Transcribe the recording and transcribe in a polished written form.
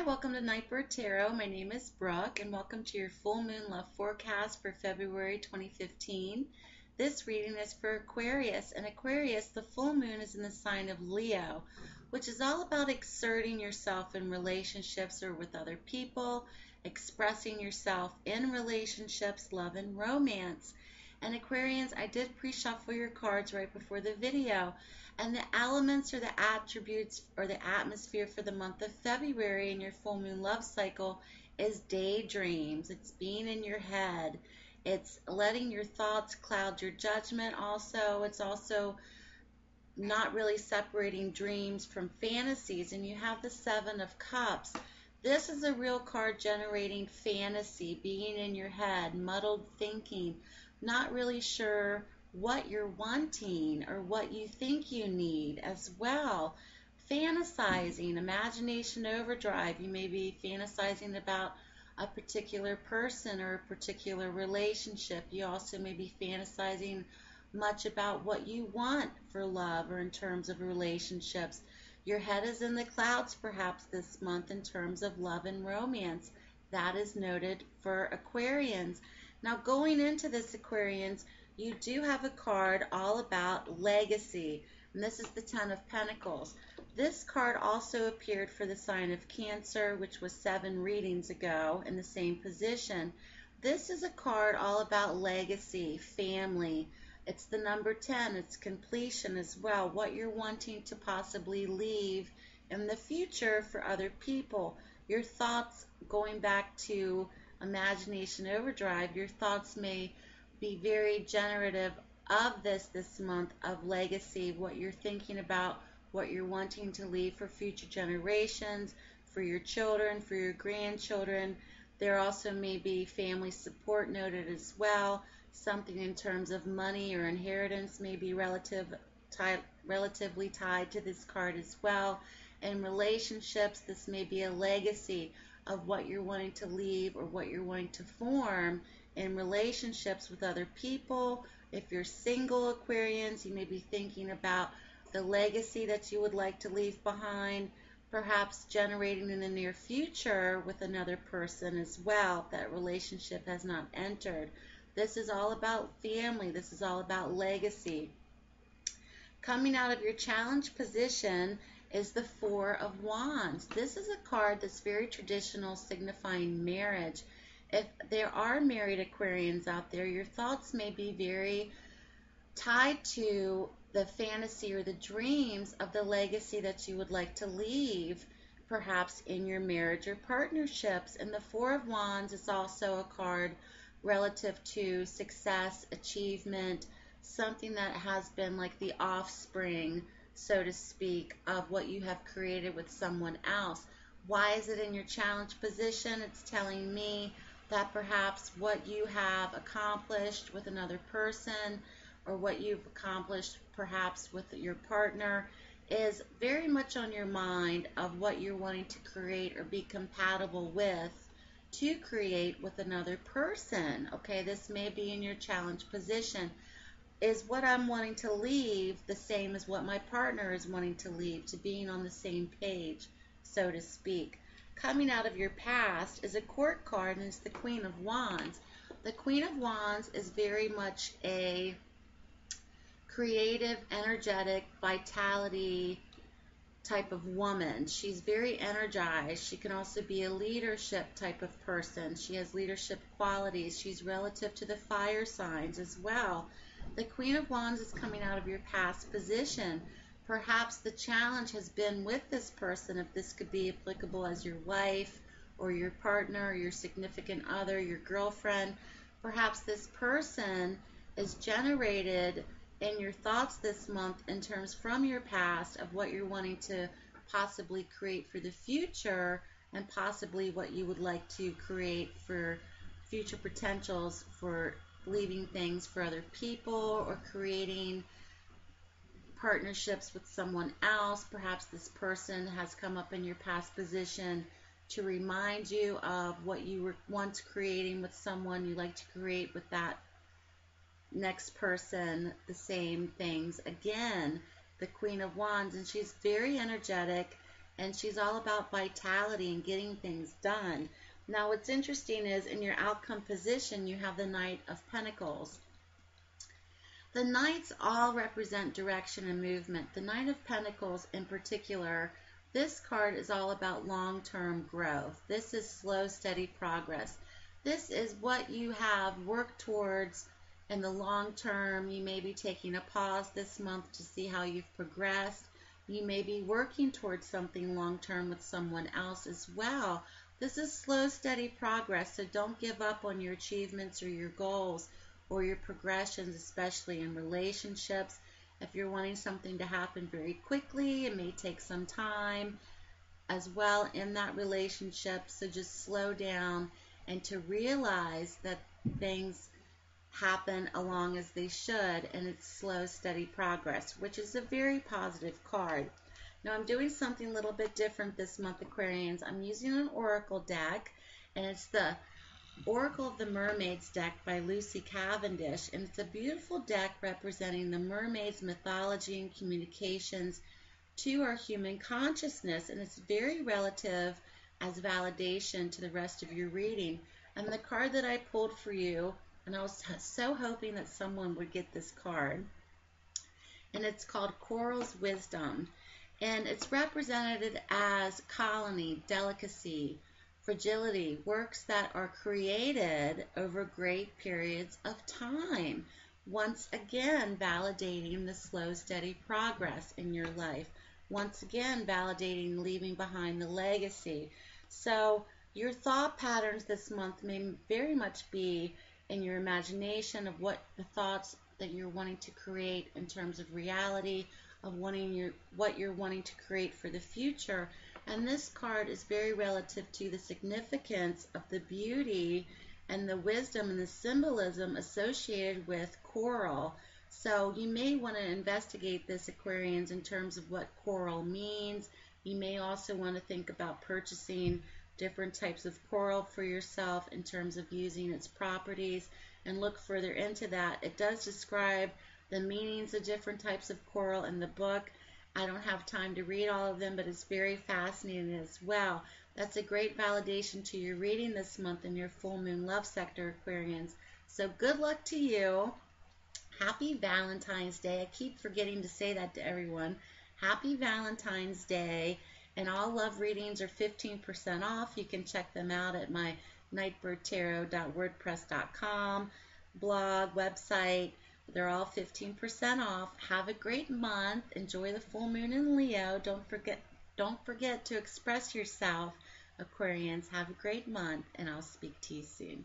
Hi, welcome to Nightbird Tarot. My name is Brooke, and welcome to your full moon love forecast for February 2015. This reading is for Aquarius, and Aquarius, the full moon is in the sign of Leo, which is all about exerting yourself in relationships or with other people, expressing yourself in relationships, love, and romance. And Aquarians, I did pre-shuffle your cards right before the video. And the elements or the attributes or the atmosphere for the month of February in your full moon love cycle is daydreams. It's being in your head. It's letting your thoughts cloud your judgment also. It's also not really separating dreams from fantasies. And you have the Seven of Cups. This is a real card generating fantasy, being in your head, muddled thinking, not really sure what you're wanting or what you think you need as well. Fantasizing, imagination overdrive. You may be fantasizing about a particular person or a particular relationship. You also may be fantasizing much about what you want for love or in terms of relationships. Your head is in the clouds perhaps this month in terms of love and romance. That is noted for Aquarians. Now going into this, Aquarians, you do have a card all about legacy, and this is the Ten of Pentacles. This card also appeared for the sign of Cancer, which was 7 readings ago in the same position. This is a card all about legacy, family. It's the number 10. It's completion as well, what you're wanting to possibly leave in the future for other people. Your thoughts, going back to imagination overdrive, your thoughts may be very generative of this month of legacy, what you're thinking about, what you're wanting to leave for future generations, for your children, for your grandchildren. There also may be family support noted as well. Something in terms of money or inheritance may be relatively tied to this card as well. In relationships, this may be a legacy of what you're wanting to leave or what you're wanting to form in relationships with other people. If you're single, Aquarians, you may be thinking about the legacy that you would like to leave behind, perhaps generating in the near future with another person as well. That relationship has not entered. This is all about family. This is all about legacy. Coming out of your challenge position is the Four of Wands. This is a card that's very traditional, signifying marriage. If there are married Aquarians out there, your thoughts may be very tied to the fantasy or the dreams of the legacy that you would like to leave, perhaps in your marriage or partnerships. And the Four of Wands is also a card relative to success, achievement, something that has been like the offspring, so to speak, of what you have created with someone else. Why is it in your challenge position? It's telling me that perhaps what you have accomplished with another person or what you've accomplished perhaps with your partner is very much on your mind of what you're wanting to create or be compatible with to create with another person. Okay, this may be in your challenge position. Is what I'm wanting to leave the same as what my partner is wanting to leave, to being on the same page, so to speak? Coming out of your past is a court card, and it's the Queen of Wands. The Queen of Wands is very much a creative, energetic, vitality type of woman. She's very energized. She can also be a leadership type of person. She has leadership qualities. She's relative to the fire signs as well. The Queen of Wands is coming out of your past position. Perhaps the challenge has been with this person, if this could be applicable as your wife or your partner or your significant other, your girlfriend. Perhaps this person is generated in your thoughts this month in terms from your past of what you're wanting to possibly create for the future and possibly what you would like to create for future potentials for leaving things for other people or creating partnerships with someone else. Perhaps this person has come up in your past position to remind you of what you were once creating with someone you like to create with that next person, the same things again. The Queen of Wands, and she's very energetic and she's all about vitality and getting things done. Now, what's interesting is in your outcome position, you have the Knight of Pentacles. The Knights all represent direction and movement. The Knight of Pentacles in particular, this card is all about long-term growth. This is slow, steady progress. This is what you have worked towards in the long term. You may be taking a pause this month to see how you've progressed. You may be working towards something long term with someone else as well. This is slow, steady progress, so don't give up on your achievements or your goals or your progressions, especially in relationships. If you're wanting something to happen very quickly, it may take some time as well in that relationship, so just slow down and to realize that things happen along as they should, and it's slow, steady progress, which is a very positive card. Now, I'm doing something a little bit different this month, Aquarians. I'm using an oracle deck, and it's the Oracle of the Mermaids deck by Lucy Cavendish, and it's a beautiful deck representing the mermaids' mythology and communications to our human consciousness, and it's very relative as validation to the rest of your reading. And the card that I pulled for you, and I was so hoping that someone would get this card, and it's called Coral's Wisdom, and it's represented as colony, delicacy, fragility, works that are created over great periods of time. Once again, validating the slow, steady progress in your life. Once again, validating leaving behind the legacy. So your thought patterns this month may very much be in your imagination of what the thoughts that you're wanting to create in terms of reality, of what you're wanting to create for the future. And this card is very relative to the significance of the beauty and the wisdom and the symbolism associated with coral. So you may want to investigate this, Aquarians, in terms of what coral means. You may also want to think about purchasing different types of coral for yourself in terms of using its properties, and look further into that. It does describe the meanings of different types of coral in the book. I don't have time to read all of them, but it's very fascinating as well. That's a great validation to your reading this month in your full moon love sector, Aquarians. So good luck to you. Happy Valentine's Day. I keep forgetting to say that to everyone. Happy Valentine's Day. And all love readings are 15% off. You can check them out at my nightbirdtarot.wordpress.com blog, website. They're all 15% off. Have a great month. Enjoy the full moon in Leo. Don't forget to express yourself, Aquarians. Have a great month, and I'll speak to you soon.